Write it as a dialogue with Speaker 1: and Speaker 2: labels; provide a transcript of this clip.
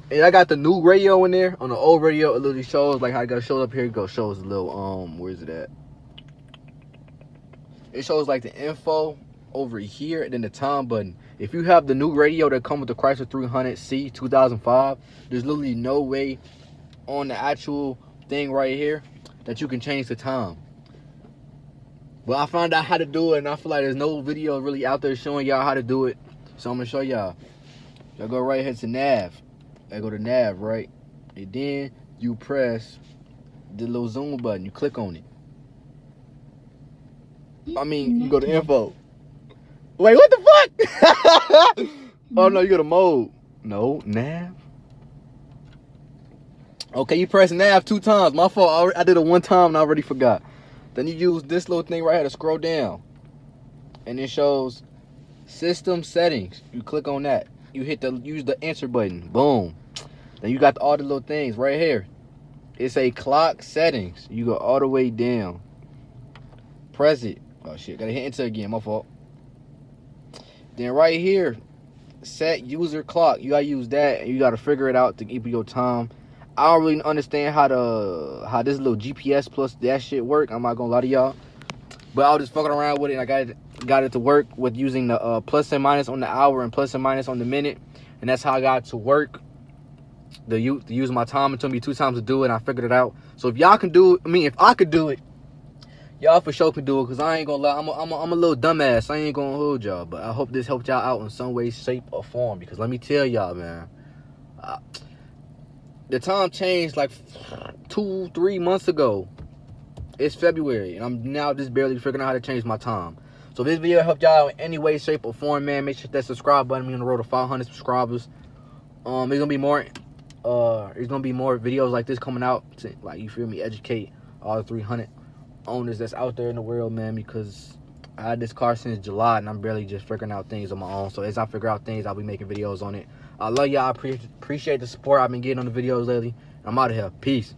Speaker 1: And I got the new radio in there. On the old radio, it literally shows like how it got shows up here. It goes shows a little where is it at? It shows like the info over here and then the time button. If you have the new radio that come with the Chrysler 300C 2005, there's literally no way on the actual thing right here that you can change the time. Well, I found out how to do it, and I feel like there's no video really out there showing y'all how to do it. So I'm gonna show y'all. Y'all go right here to nav. I go to nav, right? And then you press the little zoom button. You click on it. I mean, you go to info. Wait, what the fuck? Oh no, you go to mode. No, nav. Okay, you press nav 2 times. My fault. I did it 1 time and I already forgot. Then you use this little thing right here to scroll down. And it shows system settings. You click on that. You use the enter button. Boom. Then you got all the little things right here. It's a clock settings. You go all the way down. Press it. Oh shit, gotta hit enter again, my fault. Then right here, set user clock. You gotta use that and you gotta figure it out to keep your time. I don't really understand how this little GPS plus that shit work. I'm not gonna lie to y'all. But I was just fucking around with it and I got it to work with using the plus and minus on the hour and plus and minus on the minute. And that's how I got it to work. To use my time. It took me 2 times to do it and I figured it out. So if y'all can do it, I mean if I could do it, y'all for sure can do it, because I ain't gonna lie, I'm a little dumbass. I ain't gonna hold y'all, but I hope this helped y'all out in some way, shape, or form. Because let me tell y'all, man, the time changed like 2-3 months ago. It's February, and I'm now just barely figuring out how to change my time. So if this video helped y'all in any way, shape, or form, man, make sure that subscribe button. We on the road to 500 subscribers. There's gonna be more. There's gonna be more videos like this coming out to, like, you feel me, educate all the 300 owners that's out there in the world, man, because I had this car since July and I'm barely just figuring out things on my own. So as I figure out things, I'll be making videos on it. I love y'all. I appreciate the support I've been getting on the videos lately. I'm out of here. Peace.